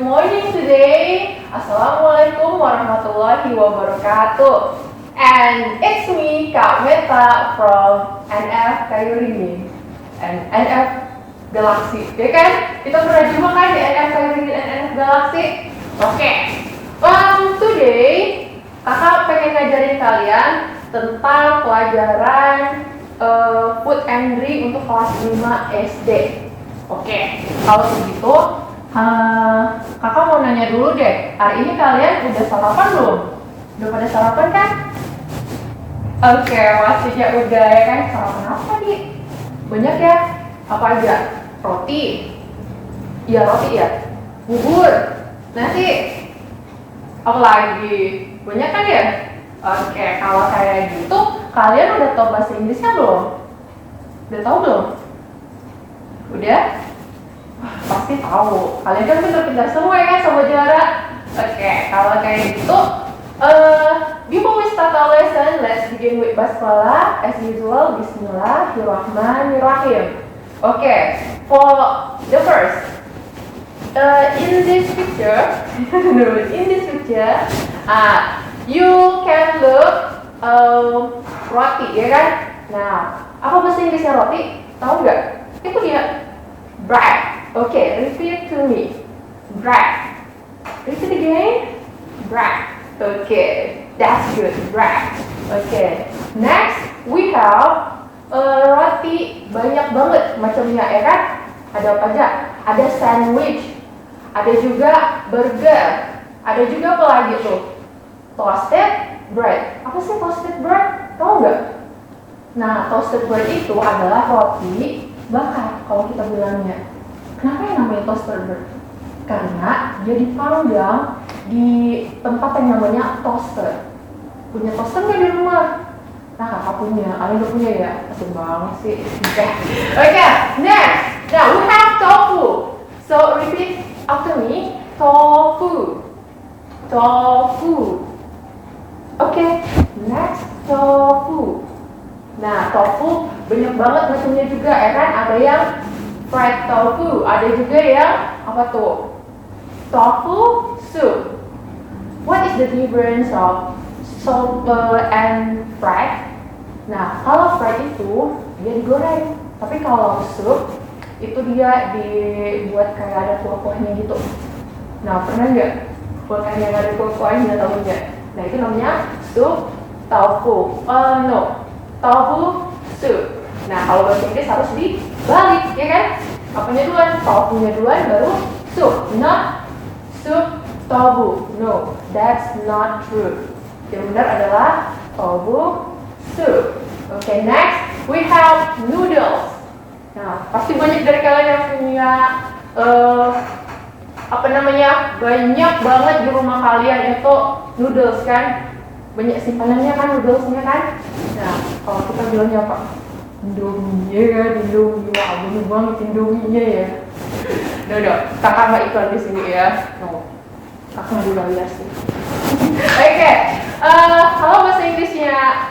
morning today. Assalamualaikum warahmatullahi wabarakatuh. And it's me, Kak Meta from NF Kayuringin and NF Galaxy. Ya kan? Kita pernah jumpa kan di NF Kayuringin and NF Galaxy? Oke. Today kakak pengen ngajarin kalian tentang pelajaran food and drink untuk kelas 5 SD. Oke, kalau begitu kakak mau nanya dulu deh, hari ini kalian udah sarapan belum? Udah pada sarapan kan? Oke, pastinya udah ya kan. Sarapan apa nih? Banyak ya? Apa aja? Roti? Iya roti ya? Bubur? Nasi? Apa lagi? Banyak kan ya? Oke, kalau kayak gitu, kalian udah tahu bahasa Inggrisnya belum? Udah tahu belum? Udah? Wah, pasti tahu. Kalian kan pintar-pintar semua ya kan sama juara. Oke, kalau kayak gitu, before we start our lesson, let's begin with basmalah. As usual, Bismillahirrahmanirrahim. Okay, for the first, in this picture, you can look roti, ya kan? Nah, apa bahasa Inggrisnya roti? Tahu nggak? Itu dia bread. Okay, repeat to me. Bread. Repeat again. Bread. Okay, that's good. Bread. Okay. Next, we have roti banyak banget macamnya, ya kan? Ada apa aja? Ada sandwich. Ada juga burger. Ada juga apa lagi tuh? Toasted bread. Apa sih toasted bread? Tahu nggak? Nah, toasted bread itu adalah roti bakar kalau kita bilangnya. Kenapa yang namanya toasted bread? Karena dia dipanggang di tempat yang namanya toaster. Punya toaster nggak di rumah? Nah, kakak punya. Kalian nggak punya ya? Asik banget sih. Okay, next. Now we have tofu. So repeat after me. Tofu. Tofu. Okay, next tofu. Nah, tofu banyak banget macamnya juga, ya kan? Ada yang fried tofu, ada juga yang apa tuh? Tofu soup. What is the difference of salt and fried? Nah, kalau fried itu dia digoreng, tapi kalau soup itu dia dibuat kayak ada kuah-kuahnya gitu. Nah, pernah nggak makan yang ada kuah-kuahnya, tahu nggak? Nah, itu namanya soup tofu. Tofu soup. Nah, kalau bahasa Inggris harus dibalik, ya kan? Apanya duluan? Tofunya duluan, baru soup. Not soup tofu. No, that's not true. Yang benar adalah tofu soup. Okay, next we have noodles. Nah, pasti banyak dari kalian yang punya banyak banget di rumah kalian itu noodles kan? Banyak simpanannya kan noodlesnya kan? Nah, kalau kita bilangnya apa? Indomie, ya kan? Indomie, wah banyak banget Indominya ya. Udah, kakak nggak iklan di sini ya. No, kakak juga lihat sih. Oke, kalau bahasa Inggrisnya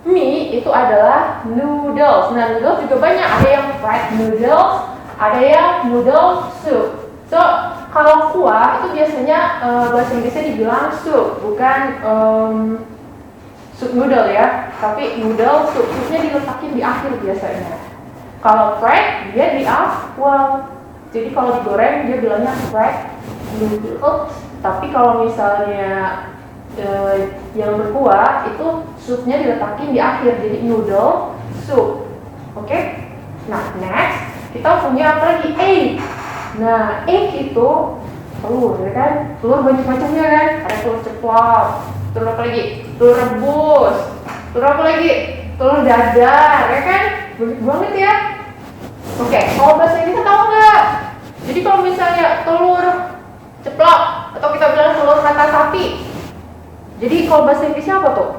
mie itu adalah noodles. Nah, noodles juga banyak. Ada yang fried noodles, ada yang noodle soup. So, kalau kuah itu biasanya bahasa Inggrisnya dibilang soup, bukan soup noodle ya, tapi noodle soup. Soupnya diletakin di akhir biasanya. Kalau fried dia di awal. Jadi kalau digoreng dia bilangnya fried noodle. Tapi kalau misalnya yang berkuah itu soupnya diletakin di akhir, jadi noodle soup. Oke? Nah, next kita punya apa lagi? Egg. Nah, egg itu telur, ya kan? Telur banyak macamnya kan? Ada telur ceplok, telur apa lagi? Telur rebus, telur apa lagi? Telur dadar, ya kan? Banyak banget ya. Oke, kalau bahasa Inggrisnya tahu nggak? Jadi kalau misalnya telur ceplok atau kita bilang telur mata sapi, jadi kalau bahasa Inggrisnya apa tuh?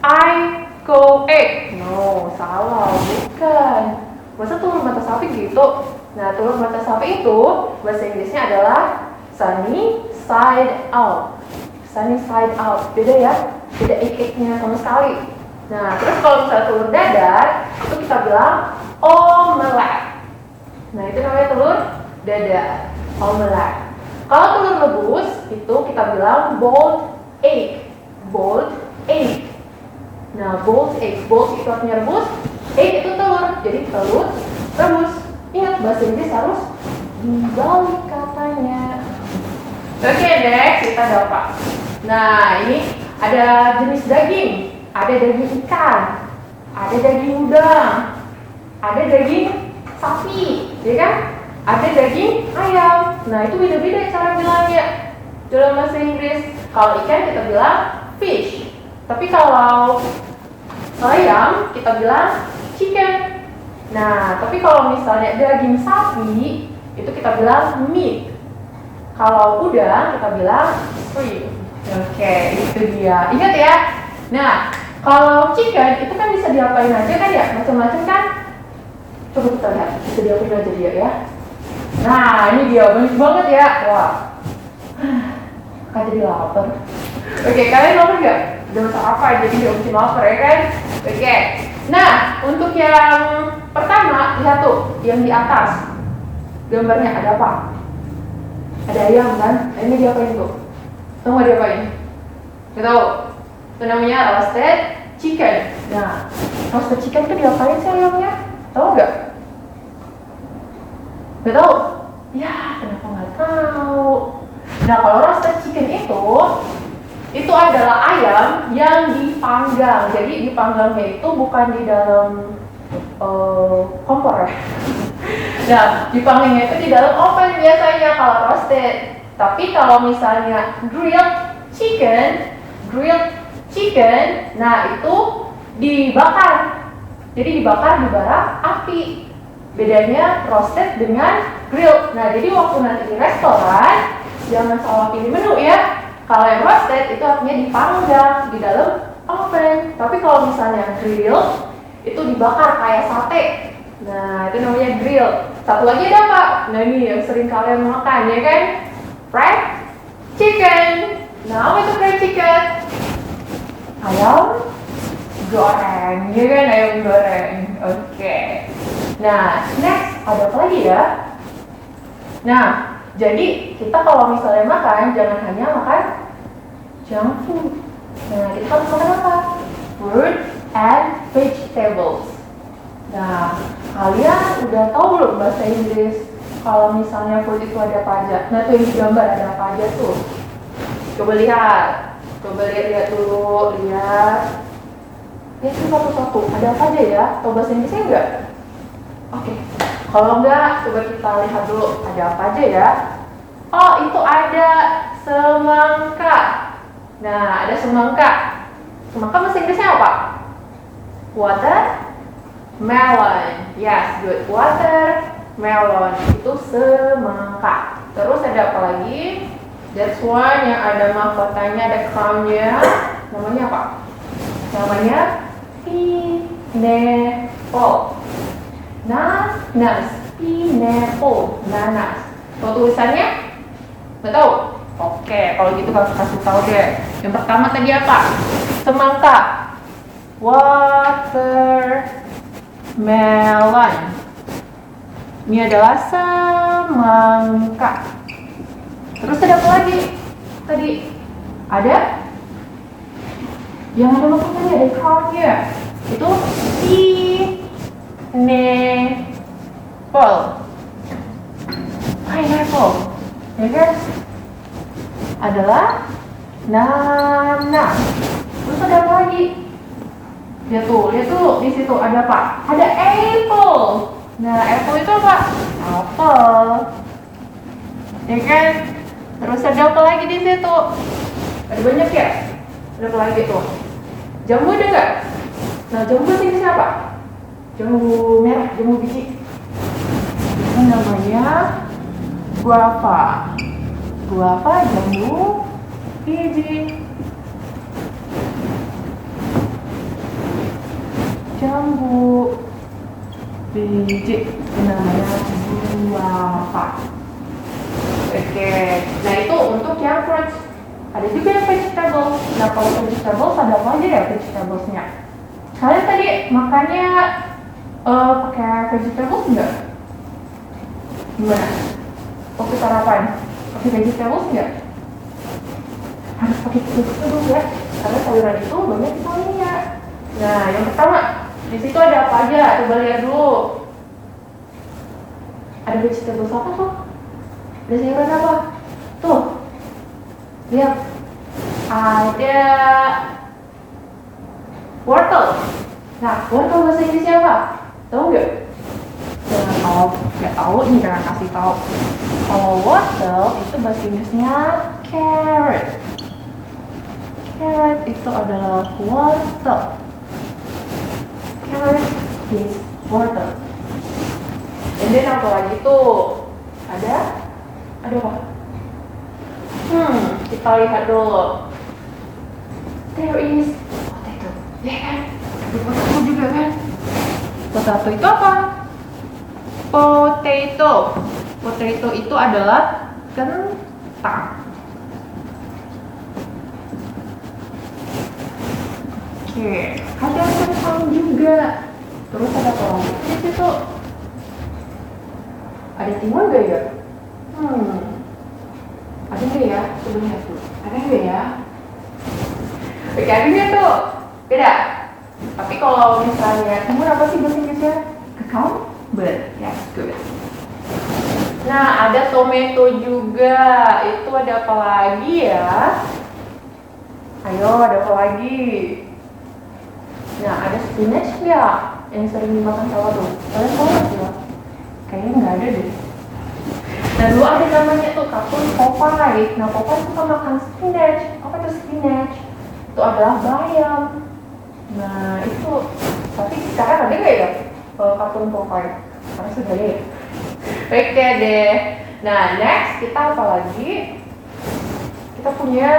I go egg. No, salah, bukan. Masa telur mata sapi gitu? Nah, telur mata sapi itu bahasa Inggrisnya adalah sunny side out. Sunny side out. Beda ya? Beda egg-nya sama sekali. Nah, terus kalau misalnya telur dadar, itu kita bilang omelet. Nah, itu namanya telur dada, omelet. Kalau telur rebus itu kita bilang boiled egg, boiled egg. Nah, boiled egg, boiled itu artinya rebus, egg itu telur, jadi telur rebus. Ingat bahasa Inggris harus dibalik katanya. Oke, next kita ada apa? Nah, ini ada jenis daging, ada daging ikan, ada daging udang, ada daging sapi, ya kan? Ada daging ayam. Nah, itu beda-beda cara bilangnya dalam bahasa Inggris. Kalau ikan kita bilang fish, tapi kalau ayam kita bilang chicken. Nah, tapi kalau misalnya daging sapi itu kita bilang meat. Kalau udang kita bilang shrimp. Oke, itu dia. Ingat ya. Nah, kalau chicken itu kan bisa diapain aja kan ya, macam-macam kan. Coba kita lihat, bisa diapain aja dia ya. Nah, ini dia, banyak banget ya. Wah, kan jadi lapar. Oke, kalian lapar nggak? Udah masak apa? Jadi udah mesti lapar ya kan? Oke. Nah, untuk yang pertama, lihat tuh, yang di atas. Gambarnya ada apa? Ada ayam kan? Nah, ini diapain tuh? Tahu nggak diapain? Nggak tahu. Itu namanya roasted chicken. Nah, roasted chicken itu diapain sih ayamnya? Tahu nggak? Nggak tahu? Ya, kenapa nggak tahu? Nah, kalau roasted chicken itu adalah ayam yang dipanggang. Jadi dipanggangnya itu bukan di dalam kompor ya. Nah, dipanggangnya itu di dalam oven biasanya kalau roasted. Tapi kalau misalnya grilled chicken, nah itu dibakar. Jadi dibakar di bara api. Bedanya roasted dengan grilled. Nah, jadi waktu nanti di restoran jangan salah pilih menu ya. Kalau yang roasted itu artinya dipanggang di dalam oven. Tapi kalau misalnya grilled itu dibakar kayak sate. Nah, itu namanya grilled. Satu lagi ada apa? Nah, ini yang sering kalian makan ya kan? Fried chicken. Nah, apa itu fried chicken? Ayam goreng, ya kan? Ayam goreng. Oke. Nah, next ada apa lagi ya? Nah, jadi kita kalau misalnya makan jangan hanya makan junk food. Nah, kita harus makan apa? Fruit and vegetables. Nah, kalian udah tahu belum bahasa Inggris kalau misalnya fruit itu ada apa aja? Nah, tuh yang digambar ada apa aja tuh? Coba lihat dulu, lihat. Lihat satu-satu, ada apa aja ya? Tahu bahasa Inggrisnya enggak? Oke, kalau enggak, coba kita lihat dulu ada apa aja ya. Oh, itu ada semangka. Nah, ada semangka. Semangka bahasa Inggrisnya apa? Watermelon. Yes, good. Watermelon itu semangka. Terus ada apa lagi? That's one yang ada mahkotanya, ada crown-nya. Namanya apa? Namanya pineapple. Nanas, pineapple, nanas. Tahu tulisannya? Nggak tahu? Oke, kalau gitu harus kasih tahu deh. Yang pertama tadi apa? Semangka. Watermelon. Ini adalah semangka. Terus ada apa lagi? Tadi ada yang ada mahkotanya, ada crown-nya. Itu pineapple, ya kan? Adalah nanas. Terus ada apa lagi? Lihat tuh di situ ada apa? Ada apple. Nah, apple itu apa? Apel, ya kan? Terus ada apa lagi di situ? Ada banyak ya? Ada apa lagi tuh? Jambu ada nggak? Nah, jambu ini siapa? Jambu merah, jambu biji. Itu namanya guava. Guava, jambu biji. Jambu biji itu namanya guava. Oke, nah itu untuk yang fruits. Ada juga yang vegetables. Nah, kalau vegetables ada apa aja ya vegetablesnya? Kalian tadi makannya pakai vegetables enggak? Gimana? waktu sarapan? Pakai vegetables nggak? Harus pakai itu dulu ya, karena sayuran itu banyak vitaminnya. Nah, yang pertama, di situ ada apa aja? Coba lihat dulu. Ada vegetables apa tuh? Ada sayuran apa? Tuh, lihat. Ada wortel. Nah, wortel bahasa Inggrisnya apa? Tahu nggak? Jangan tahu, nggak tahu nih jangan kasih tahu. Kalau wortel itu bahasa Inggrisnya carrot. Carrot itu adalah wortel. Carrot is wortel. Dan then apa lagi tuh? Ada apa? Kita lihat dulu. There is potato. Ya kan? Ada potato juga kan? Potato itu apa? Potato. Potato itu adalah kentang. Oke, ada kentang juga. Terus ada apa lagi di situ? Ada timun gak ya? Ada nggak ya? Coba lihat dulu. Ada nggak ya? Oke, ada nggak tuh? Beda. Tapi kalau misalnya timun apa sih bahasa Inggrisnya? Cucumber. Yes, good. Nah, ada tomato juga. Itu ada apa lagi ya? Ayo, ada apa lagi? Nah, ada spinach nggak? Yang sering dimakan sourdough. Kalian tahu nggak sih? Kayaknya nggak ada deh. Nah, dulu ada namanya tuh kartun Popeye. Nah, Popeye suka makan spinach. Apa itu spinach? Itu adalah bayam. Nah, itu. Tapi sekarang ada nggak ya kartun Popeye? Karena sudah ada ya. Oke deh. Nah, next kita apa lagi? Kita punya.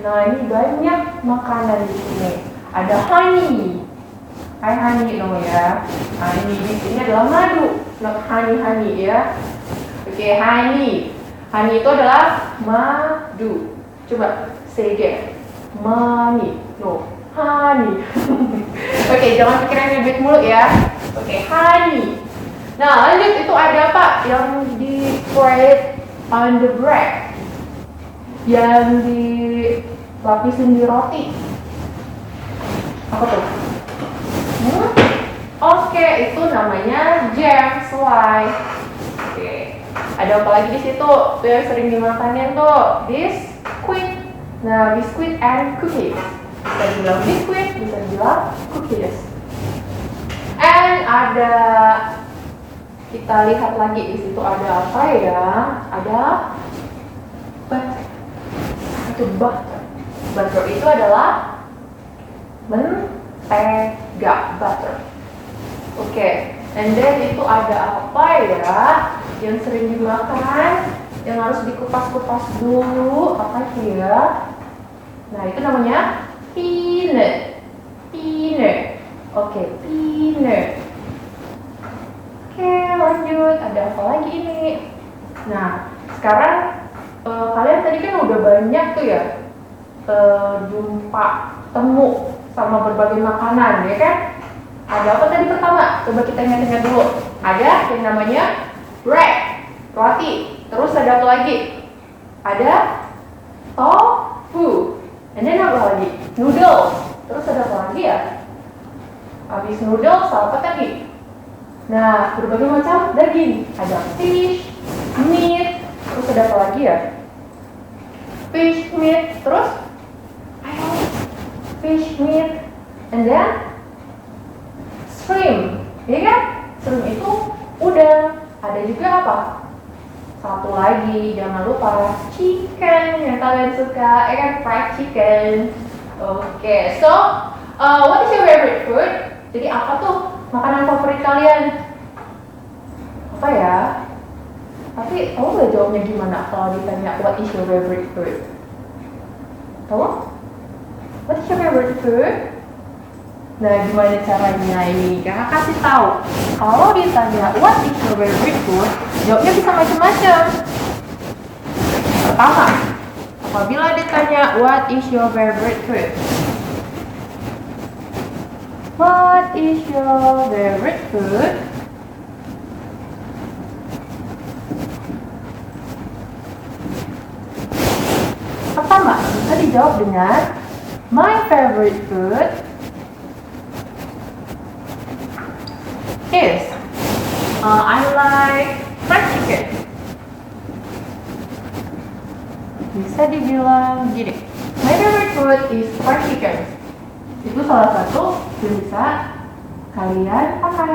Nah, ini banyak makanan di sini. Ada honey. Hai honey namanya. Honey di sini adalah madu. Not honey ya. Oke, honey. Honey itu adalah madu. Coba say again. Money. No, honey. Oke, jangan pikir yang ribet mulu ya. Oke, honey. Nah, lanjut itu ada apa? Yang di spread on the bread. Yang dilapisin di roti. Apa tuh? Oke, itu namanya jam selai. Oke. Ada apa lagi di situ? Tuh yang sering dimakannya tuh biskuit. Nah, biskuit and cookies. Bisa dibilang biskuit, bisa dibilang cookies. And ada, kita lihat lagi di situ ada apa ya? Ada butter. Itu butter. Butter itu adalah mentega, butter. Oke, and then itu ada apa ya yang sering dimakan, yang harus dikupas-kupas dulu, apa sih ya? Nah, itu namanya peanut. Oke, peanut. Oke, lanjut, ada apa lagi ini? Nah, sekarang kalian tadi kan udah banyak tuh ya temu sama berbagai makanan, ya kan? Ada apa tadi pertama? Coba kita ingat-ingat dulu. Ada yang namanya bread, roti. Terus ada apa lagi? Ada tofu. And then apa lagi? Noodles. Terus ada apa lagi ya? Habis noodles apa tadi? Nah, berbagai macam daging. Ada fish, meat. Terus ada apa lagi ya? Fish, meat. Terus? Ayo. Fish, meat. And then shrimp, ya kan? Shrimp itu udang. Ada juga apa? Satu lagi, jangan lupa chicken yang kalian suka, ya kan? Fried chicken. Oke, so what is your favorite food? Jadi apa tuh makanan favorit kalian? Apa ya? Tapi tahu nggak jawabnya gimana kalau ditanya what is your favorite food? Tahu? What is your favorite food? Nah, gimana caranya ini? Kakak kasih tahu. Kalau ditanya what is your favorite food, jawabnya bisa macam-macam. Pertama, apabila ditanya what is your favorite food? What is your favorite food? dengan my favorite food is I like fried chicken. Bisa dibilang gini, my favorite food is fried chicken. Itu salah satu yang bisa kalian pakai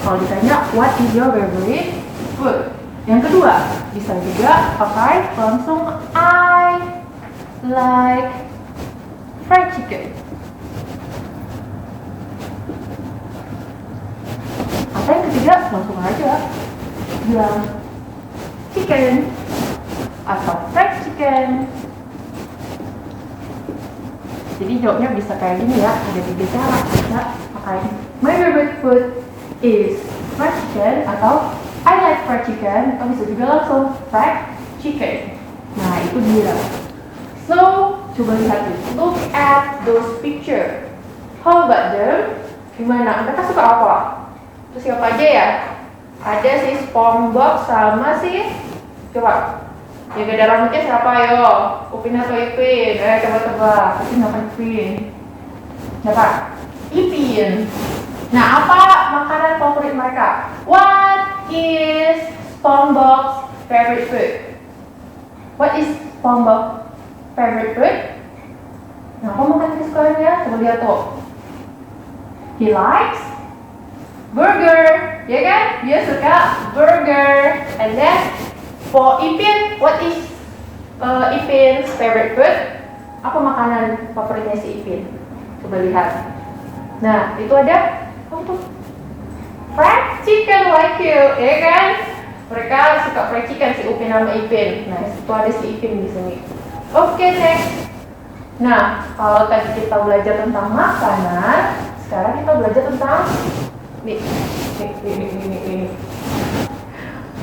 kalau ditanya what is your favorite food. Yang kedua, bisa juga pakai langsung I like fried chicken. Atau yang ketiga, langsung aja bilang chicken atau fried chicken. Jadi jawabnya bisa kayak gini ya, ada 3 cara. Bisa pakai my favorite food is fried chicken atau I like fried chicken, atau bisa juga langsung fried chicken. Nah itu dia. So coba lihat nih, look at those picture. How about them? Gimana? Mereka suka apa? Terus siapa aja ya? Ada si SpongeBob sama si, coba yang gak ada rambutnya siapa yo? Upin atau Ipin? Coba tebak. Upin apa Ipin? Siapa? Ipin. Nah, apa makanan favorit mereka? What is SpongeBob's favorite food? What is SpongeBob's favorite food? Nah, apa makanan kesukaannya? Coba lihat tuh. He likes burger, ya kan? Dia suka burger. And then for Ipin, what is Ipin's favorite food? Apa makanan favoritnya si Ipin? Coba lihat. Nah, itu ada fried chicken like you, ya kan? Mereka suka fried chicken si Upin sama Ipin. Nah, itu ada si Ipin di sini. Oke, next. Nah, kalau tadi kita belajar tentang makanan, sekarang kita belajar tentang ini.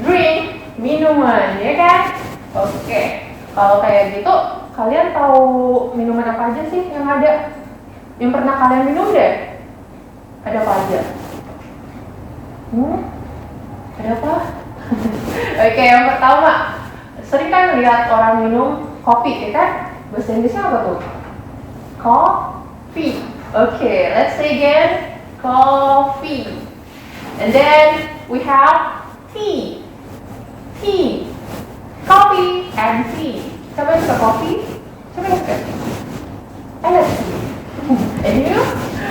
Drink, minuman, ya kan? Oke. Kalau kayak gitu, kalian tahu minuman apa aja sih yang ada? Yang pernah kalian minum deh? Ada apa aja? Ada apa? Oke, yang pertama, sering kan lihat orang minum kopi, ya kan? Bahasa Inggrisnya apa tuh? Coffee. Oke, let's say again. Coffee. And then we have tea. Tea. Coffee and tea. Siapa yang suka kopi? Siapa yang suka tea? I like tea. And you?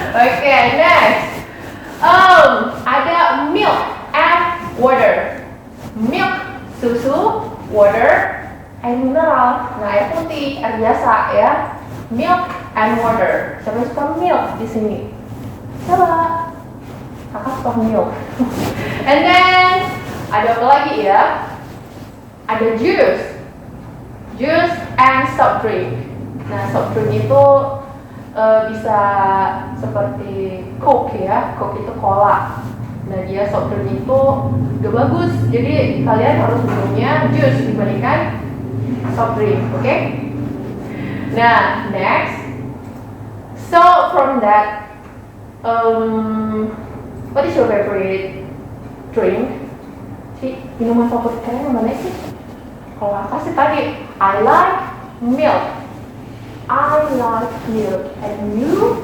Okay, next. Ada milk and water. Milk, susu, water, air mineral. Nah, air putih, air biasa ya. Milk and water. Siapa yang suka milk di sini? Siapa? Kakak suka milk. And then ada apa lagi ya? Ada juice. Juice and soft drink. Nah, soft drink itu bisa seperti Coke ya. Coke itu cola. Nah, dia soft drink itu gak bagus. Jadi kalian harus minumnya jus dibandingkan soft drink, oke? Nah, next. So from that, what is your favorite drink? Si minuman favorit kalian yang mana sih? Kalau aku sih tadi, I like milk. I like milk. And you?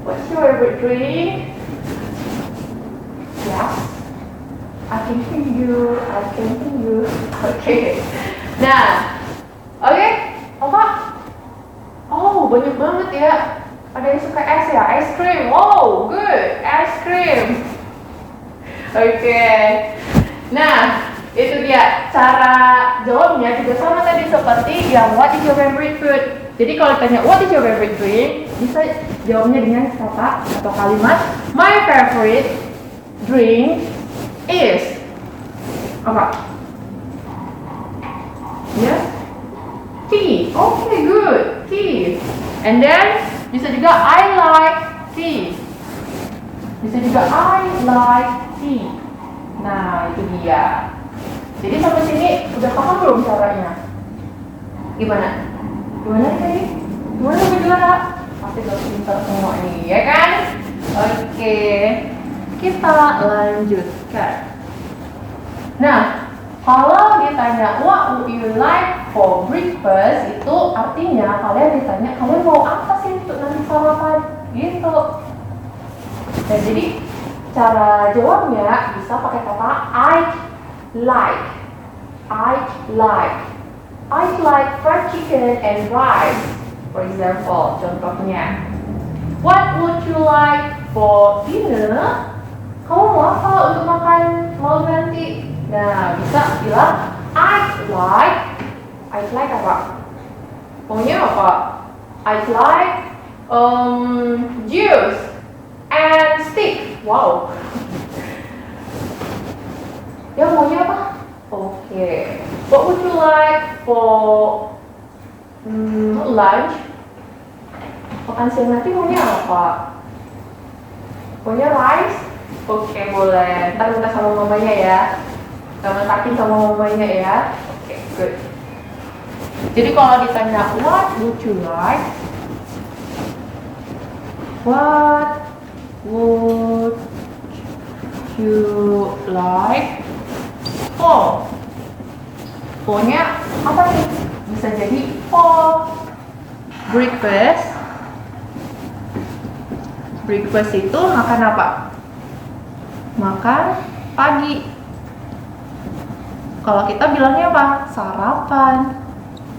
What's your favorite drink? Yes. I can hear you. I can hear you. Okay. Nah, oke, apa? Oh, banyak banget ya. Ada yang suka es ya, ice cream. Oh, good, ice cream. Oke. Nah, itu dia cara jawabnya juga sama tadi seperti yang what is your favorite food. Jadi kalau ditanya what is your favorite drink, bisa jawabnya dengan kata atau kalimat my favorite drink is apa? Yes, tea. Okay, good, tea. And then bisa juga I like tea. Bisa juga I like tea. Nah, itu dia. Jadi sampai sini udah paham belum caranya? Gimana? Gimana nih? Gimana? Pasti udah pintar semua nih, ya kan? Oke, kita lanjutkan. Nah, Kalau ditanya what would you like for breakfast, itu artinya kalian ditanya kalian mau apa sih untuk nanti sarapan gitu. Dan jadi cara jawabnya bisa pakai kata I'd like. I'd like. I'd like fried chicken and rice. For example, contohnya. What would you like for dinner? Kamu mau apa untuk makan malam nanti? Nah, bisa bilang I'd like apa? Maunya apa? I'd like juice and steak. Wow. Ya maunya apa? Oke. What would you like for lunch? Makan siang nanti maunya apa? Maunya rice? Oke, boleh. Ntar minta sama mamanya ya. Masakin sama mamanya ya. Oke, good. Jadi kalau ditanya what would you like? What would you like? For. For-nya apa nih? Bisa jadi for breakfast. Breakfast itu makan apa? Makan pagi. Kalau kita bilangnya apa? Sarapan.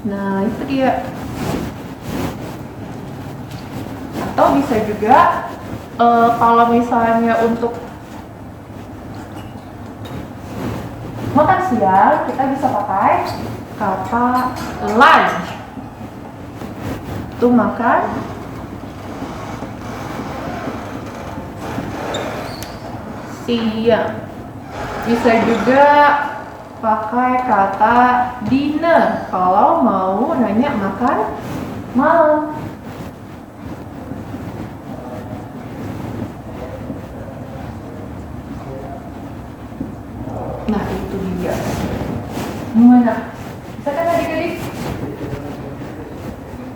Nah, itu dia. Atau bisa juga kalau misalnya untuk makan siang, kita bisa pakai kata lunch. Itu makan siang. Bisa juga pakai kata dinner kalau mau nanya makan malam. Nah, itu dia. Gimana? Bisa kan adik-adik?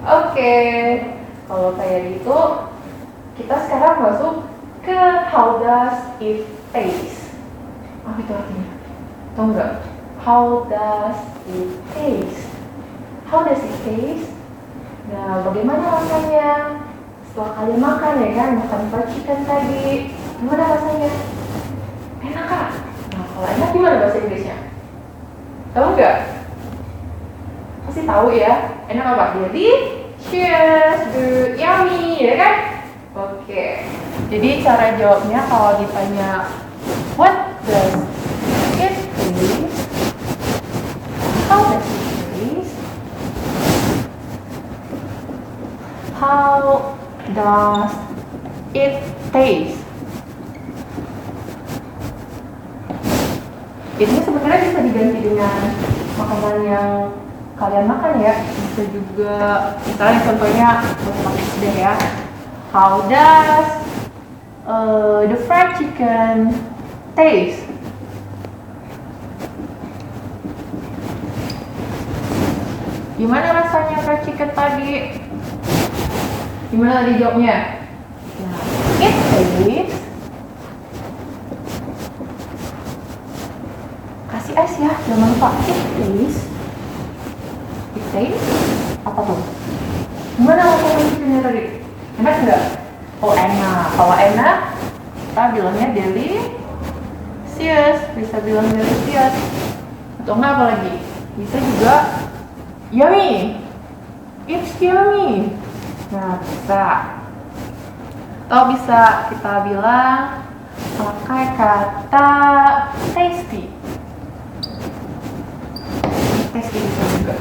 Oke. Kalau kayak gitu, kita sekarang masuk ke how does it taste? Apa itu artinya? Tahu nggak? How does it taste? How does it taste? Nah, bagaimana rasanya? Setelah kalian makan ya kan, makan fried chicken tadi, gimana rasanya? Enak kan? Nah, kalau enak gimana bahasa Inggrisnya? Tahu nggak? Pasti tahu ya. Enak apa? Delicious, good, yummy, ya kan? Oke. Jadi cara jawabnya kalau ditanya what does it taste? How does it taste? How does it taste? Ini sebenarnya bisa diganti dengan makanan yang kalian makan ya. Bisa juga, misalnya contohnya pakai deh ya. How does the fried chicken taste? Gimana rasanya fried chicken tadi? Gimana tadi jawabnya? Nah, it tastes. Kasih es ya, jangan lupa. It tastes. It tastes. Apa tuh? Gimana rasanya chickennya tadi? Enak nggak? Oh enak. Kalau enak, kita bilangnya delicious. Bisa bilang delicious. Atau nggak apa lagi? Bisa juga yummy. It's yummy. Nah, bisa. Atau bisa kita bilang pakai kata tasty. Tasty bisa juga.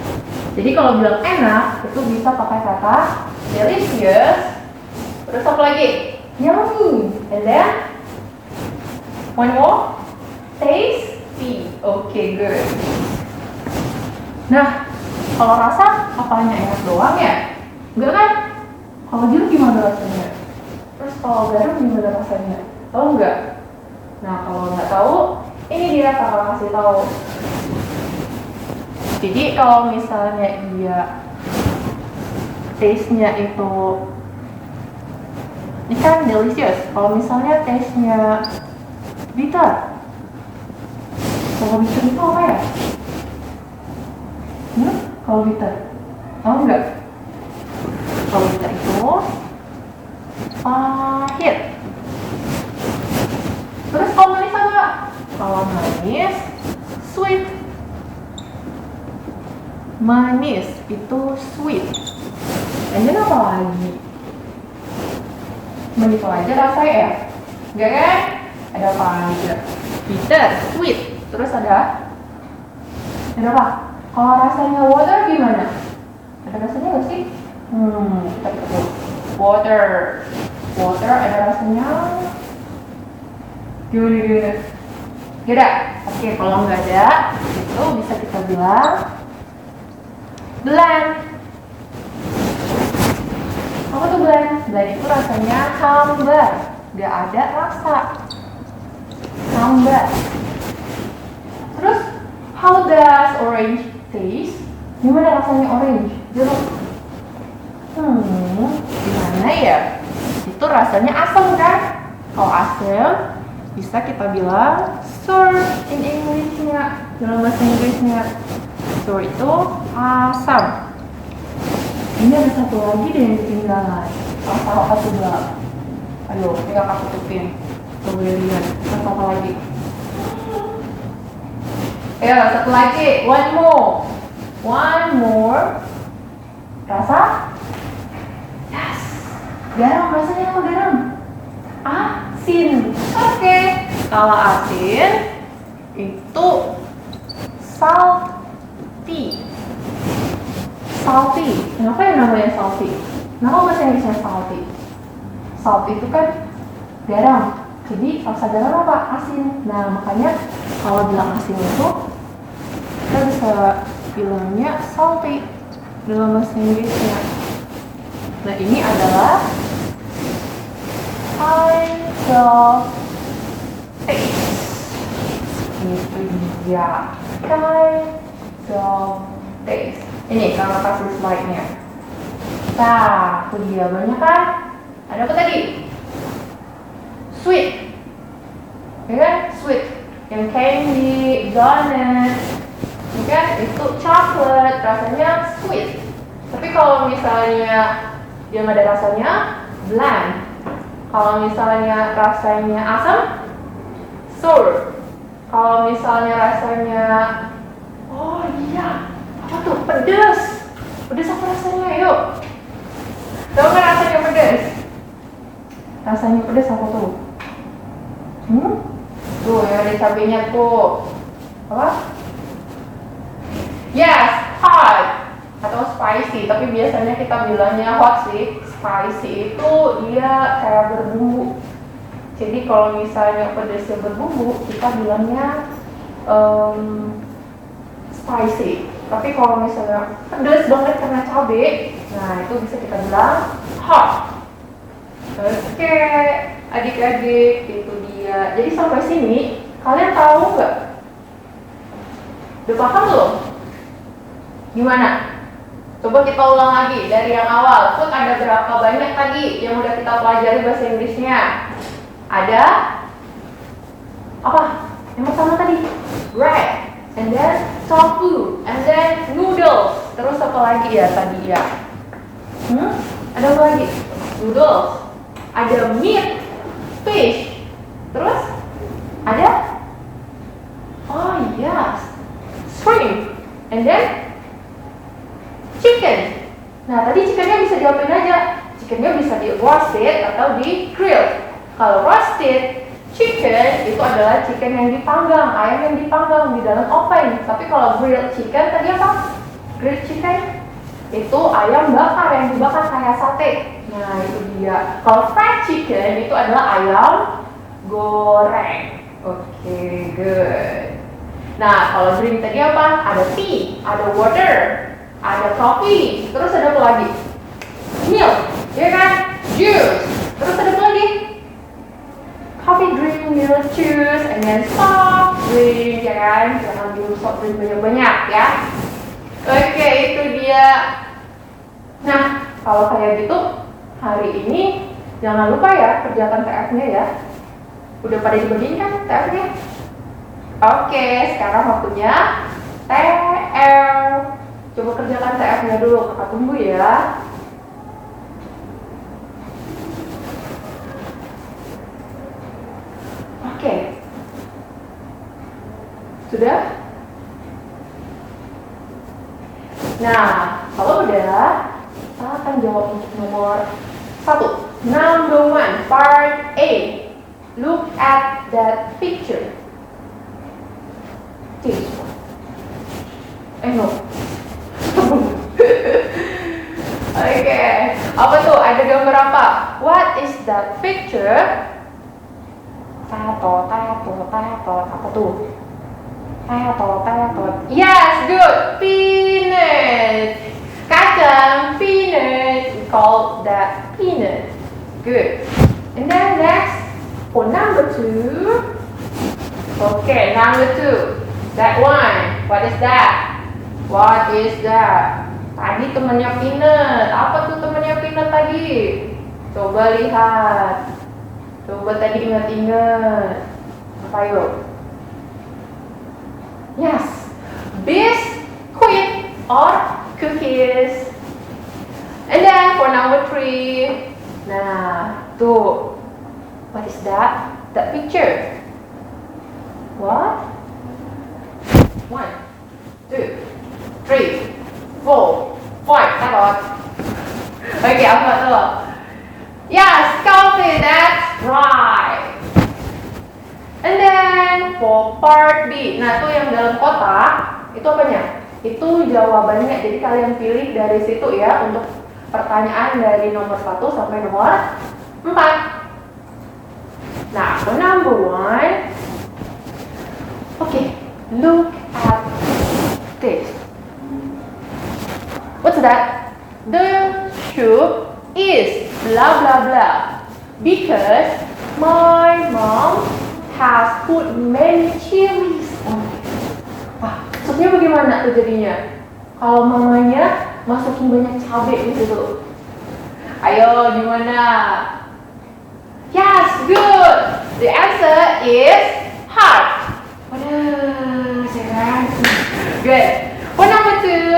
Jadi kalau bilang enak, itu bisa pakai kata delicious. Terus apa lagi? Yummy. And then one more, tasty. Okay, good. Nah, kalau rasa apanya enak doang ya? Enggak kan? Kalau jeruk gimana rasanya? Terus kalau garam gimana rasanya? Tahu nggak? Nah, kalau nggak tahu, ini dia kakak kasih tahu. Jadi kalau misalnya dia taste-nya itu, ini kan delicious. Kalau misalnya taste-nya bitter, Kalau bitter itu apa ya? Kalau bitter? Tahu nggak? Kalau bitter itu pahit. Terus kalau manis apa? Kalau manis, sweet. Manis itu sweet. Dan ini apa lagi? Begitu aja rasanya ya? Enggak kan? Ada apa aja? Bitter, sweet. Terus ada apa? Kalau rasanya water gimana? Ada rasanya nggak sih? Kita lihat. Water ada rasanya gimana? Tidak. Oke, kalau nggak ada, itu bisa kita bilang bland. Apa tuh bland? Bland itu rasanya hambar, nggak ada rasa. Hambar. Terus, how does orange taste? Gimana rasanya orange? Jeruk. Gimana ya? Itu rasanya asam kan? Kalau asam, bisa kita bilang sour in English-nya, dalam bahasa Inggrisnya. Sour itu asam. Ini ada satu lagi deh yang ketinggalan. Apa tuh Bang? Ayo, tinggal aku tutupin. Coba lihat. Apa lagi? Ayo, satu lagi. One more. Rasa? Yes. Garam, rasanya apa garam? Asin. Oke. Kalau asin itu salty. Kenapa yang namanya salty? Kenapa bahasa Inggrisnya salty? Salt itu kan garam. Jadi rasa garam apa? Asin. Nah, makanya kalau bilang asin itu kita bisa bilangnya salty dalam bahasa Inggrisnya. Nah, ini adalah kind of taste. Itu dia, kind of taste. Ini kalau kasih slide-nya. Nah, itu dia, banyak kan? Ada apa tadi? Sweet. Ya kan? Sweet. Yang candy, donut. Ya kan? Itu chocolate, rasanya sweet. Tapi kalau misalnya dia nggak ada rasanya, bland. Kalau misalnya rasanya asam, sour. Kalau misalnya rasanya, oh iya, apa tuh? Pedas. Pedas apa rasanya? Yuk. Tahu nggak rasanya pedas? Rasanya pedas apa tuh? Tuh yang ada cabenya tuh. Apa? Yes, hot atau spicy. Tapi biasanya kita bilangnya hot sih. Spicy itu dia kayak berbumbu. Jadi kalau misalnya pedasnya berbumbu, kita bilangnya spicy. Tapi kalau misalnya pedas banget karena cabai, nah itu bisa kita bilang hot. Oke, adik-adik, itu dia. Jadi sampai sini, kalian tahu nggak? Udah paham belum? Gimana? Coba kita ulang lagi dari yang awal. Food ada berapa banyak tadi yang udah kita pelajari bahasa Inggrisnya? Ada apa? Yang pertama tadi bread, and then tofu, and then noodles. Terus apa lagi ya tadi ya? Ada apa lagi? Noodles. Ada meat, fish. Terus ada shrimp, and then chicken. Nah tadi chickennya bisa diapain aja? Chickennya bisa di roasted atau di grilled. Kalau roasted chicken itu adalah chicken yang dipanggang, ayam yang dipanggang di dalam oven. Tapi kalau grilled chicken tadi apa? Grilled chicken itu ayam bakar yang dibakar kayak sate. Nah itu dia. Kalau fried chicken itu adalah ayam goreng. Oke, good. Nah kalau drink tadi apa? Ada tea, ada water, ada coffee. Terus ada apa lagi? Milk, ya kan? Juice. Terus ada apa lagi? Coffee drink, milk, juice, and then soft drink, ya kan? Jangan minum soft drink banyak-banyak ya. Oke, itu dia. Nah, kalau kayak gitu, hari ini jangan lupa ya kerjakan TF-nya ya. Udah pada dibagiin kan TF-nya? Oke, sekarang waktunya TR. Coba kerjakan TR-nya dulu, kakak tunggu ya. Oke. Sudah? Nah, kalau udah, kita akan jawab untuk nomor 1. Number 1, part A. Look at that picture. This one. No. Oke, apa tuh? Ada gambar apa? What is that picture? Tato. Apa tuh? Tato. Yes, good. Peanut. Kacang, peanut. We call that peanut. Good. And then next, for number 2. Okay, number 2. That one. What is that? What is that? Tadi temannya peanut. Apa tuh temannya peanut tadi? Coba lihat. Coba tadi ingat-ingat. Apa yuk? Yes. Biscuit or cookies. And then for number 3. Nah, tuh. What is that? That picture. What? 1, 2, 3, 4, 5. Takot. Oke, apa tuh? Yes, coffee. That's right. And then for part B. Nah, tuh yang dalam kotak itu apanya? Itu jawabannya. Jadi kalian pilih dari situ ya untuk pertanyaan dari nomor 1 sampai nomor 4. Nah, for number 1. Okay, look at this. What's that? The soup is blah blah blah because my mom has put many chilies on it. Wah, supnya bagaimana tuh jadinya? Kalau mamanya masukin banyak cabai di situ. Ayo, gimana? Yes, good. The answer is heart. Waduh, sekarang. Good. For number 2.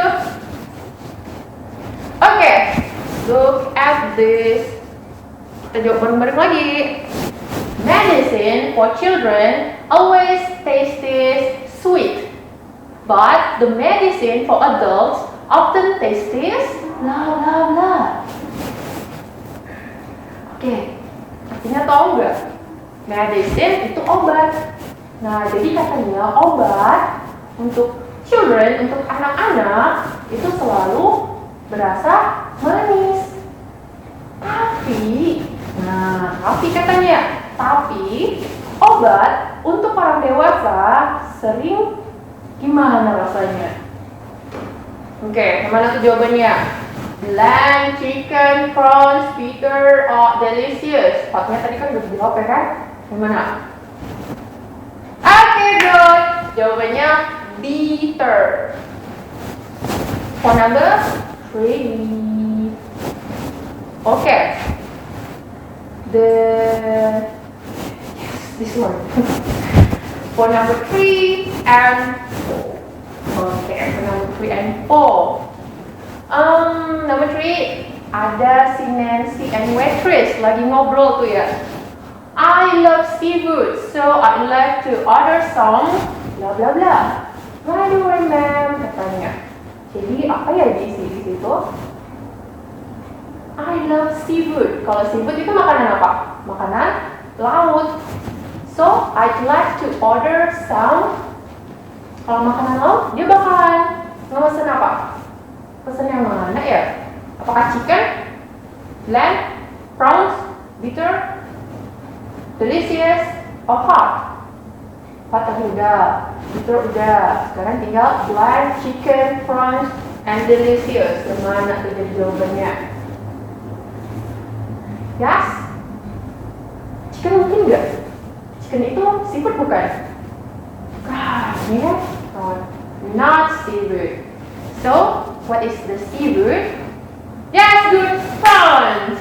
Okay, look at this. Kita jawab bareng-bareng lagi. Medicine for children always tastes sweet, but the medicine for adults often tastes blah blah blah. Oke, artinya tahu nggak? Medicine itu obat. Nah, jadi katanya obat untuk children, untuk anak-anak itu selalu berasa manis. Tapi katanya, obat untuk orang dewasa sering gimana rasanya? Oke, gimana tuh jawabannya? Bland, chicken, prawns, bitter, or delicious. Hotnya tadi kan udah dijawab ya kan? Gimana? Oke, good. Jawabannya bitter. For number 3. Oke. This one. For number 3 and 4. Okay, for number 3 and 4. Number 3, ada si Nancy and waitress lagi ngobrol tuh ya. I love seafood, so I'd like to order some blah blah blah. Right away, ma'am, katanya. Jadi apa ya di situ? I love seafood. Kalau seafood itu makanan apa? Makanan laut. So I'd like to order some. Kalau makanan laut, dia bakalan ngemesen apa? Pesan yang mana ya? Apakah chicken, lamb, prawns, bitter, delicious, or hot? Hot tadi udah, bitter udah. Sekarang tinggal bland, chicken, prawns, and delicious. Yang mana tuh jadi jawabannya? Yes? Chicken mungkin nggak? Chicken itu seafood bukan? Gosh, ya? Not seafood. So, what is the seafood? Yes, good, prawns.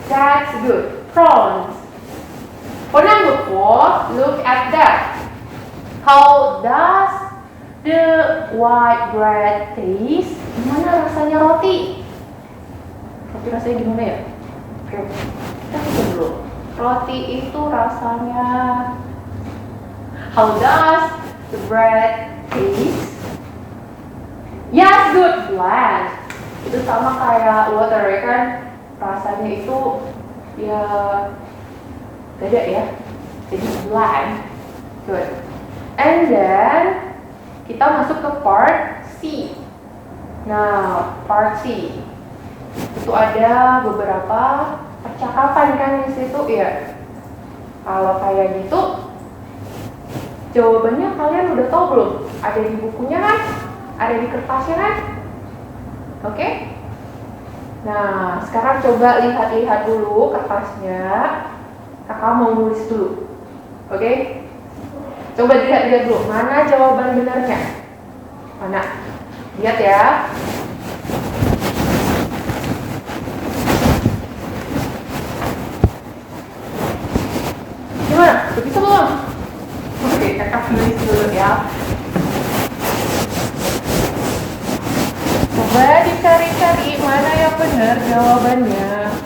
That's good, prawns. For number 4, look at that. How does the white bread taste? Gimana rasanya roti? Roti rasanya gimana ya? Oke, kita coba dulu. Roti itu rasanya. How does the bread taste? Yes, good, bland. Itu sama kayak water ya kan? Rasanya itu ya beda ya. Jadi bland. Good. And then kita masuk ke part C. Nah, part C itu ada beberapa percakapan kan di situ ya. Kalau kayak gitu, jawabannya kalian udah tahu belum? Ada di bukunya kan? Ada di kertasnya kan? Oke? Nah, sekarang coba lihat-lihat dulu kertasnya. Kakak mau nulis dulu. Oke? Coba dilihat-lihat dulu, mana jawaban benarnya? Mana? Lihat ya. Gimana? Udah bisa belum? Oke, kakak tulis dulu ya. Coba dicari-cari mana yang benar jawabannya.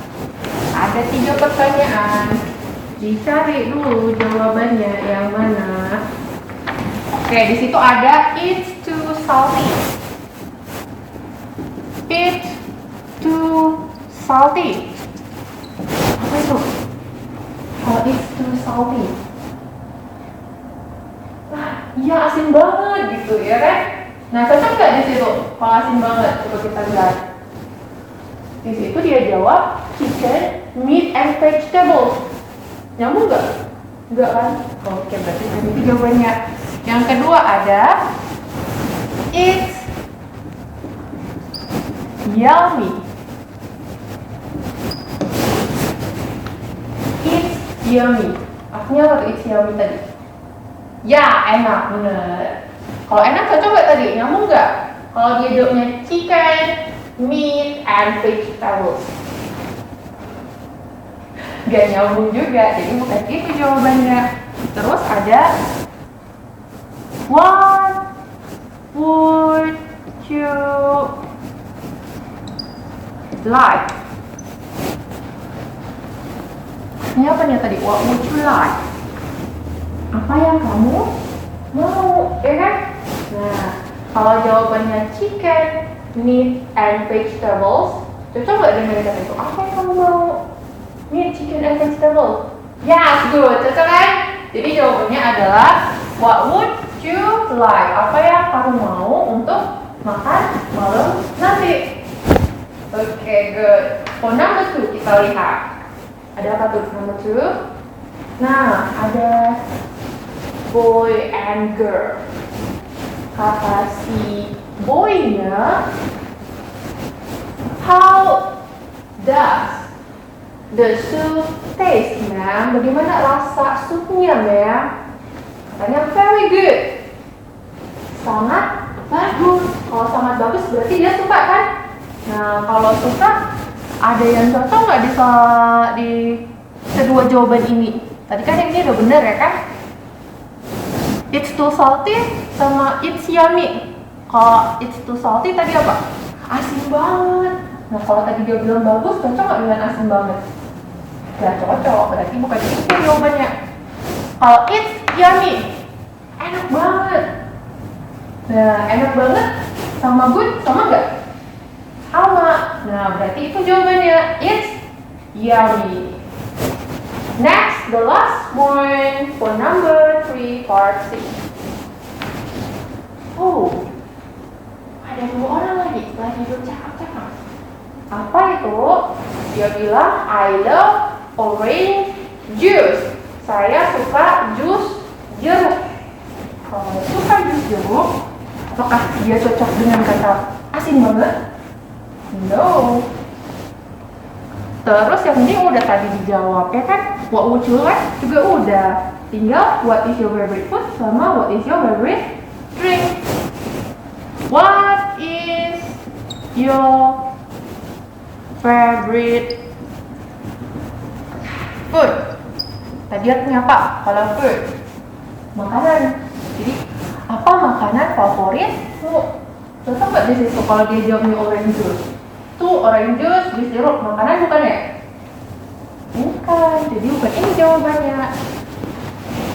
Ada 3 pertanyaan. Dicari dulu jawabannya yang mana. Oke, di situ ada it's too salty. It's too salty. Apa itu? Oh, it's too salty. Iya asin banget gitu ya kan? Nah, cocok nggak di situ? Kalau asin banget, coba kita lihat. Di situ dia jawab chicken, meat, and vegetables. Nyambung nggak? Enggak kan? Oke, berarti ini jawabannya. Yang kedua ada it's yummy. It's yummy. Artinya apa tuh it's yummy tadi? Ya, enak, bener. Kalau enak cocok nggak tadi? Nyambung nggak? Kalau dia jawabnya chicken, meat, and vegetables. Gak nyambung juga, jadi bukan itu jawabannya. Terus ada what would you like? Ini apa nih tadi? What would you like? Apa yang kamu mau, ya kan? Nah, kalau jawabannya chicken, meat, and vegetables, cocok nggak dengan kata itu? Apa yang kamu mau? Meat, chicken, and vegetable. Yes, good. Cocok kan? Jadi jawabannya adalah what would you like? Apa yang kamu mau untuk makan malam nanti? Oke, good. For number 2 kita lihat. Ada apa tuh number 2? Nah, ada boy and girl. Kata si boy-nya, how does the soup taste, ma'am? Bagaimana rasa supnya, ma'am? Katanya very good. Sangat bagus. Kalau sangat bagus berarti dia suka kan? Nah, kalau suka, ada yang cocok nggak di kedua jawaban ini? Tadi kan yang ini udah bener ya kan? It's too salty sama it's yummy. Kalau it's too salty tadi apa? Asin banget. Nah, kalau tadi dia bilang bagus, cocok nggak dengan asin banget? Gak cocok, berarti bukan itu jawabannya. Kalau it's yummy, enak banget. Nah, enak banget sama good sama nggak? Sama. Nah, berarti itu jawabannya. It's yummy. Next, the last one for number 3 part C. Oh, ada 2 orang lagi bercakap-cakap. Apa itu? Dia bilang, I love orange juice. Saya suka jus jeruk. Kalau suka jus jeruk, apakah dia cocok dengan kata asin banget? No. Terus yang ini udah tadi dijawab ya kan? What would you like juga udah. Tinggal what is your favorite food sama what is your favorite drink. What is your favorite food? Tadi artinya apa? Kalau food, makanan. Di Jadi apa makanan favoritmu? Cocok nggak di situ kalau dia jawabnya orange juice? Tuh orange juice, jus jeruk, makanan bukan ya? Bukan, jadi bukan ini jawabannya.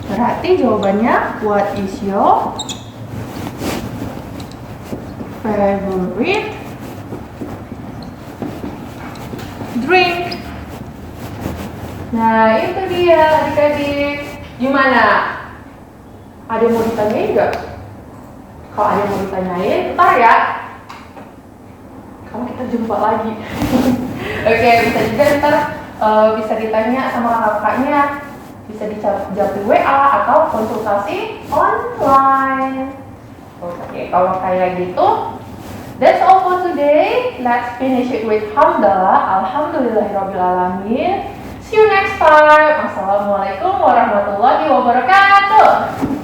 Berarti jawabannya, what is your favorite drink? Nah itu dia adik-adik. Gimana? Ada yang mau ditanyain nggak? Kalau ada yang mau ditanyain, ntar ya. Kalau kita jumpa lagi. Oke, bisa juga ntar bisa ditanya sama kakaknya. Bisa dijawab di WA atau konsultasi online. Oke, kalau kayak gitu, that's all for today. Let's finish it with hamdalah. Alhamdulillahirrabbilalamin. See you next time. Assalamualaikum warahmatullahi wabarakatuh.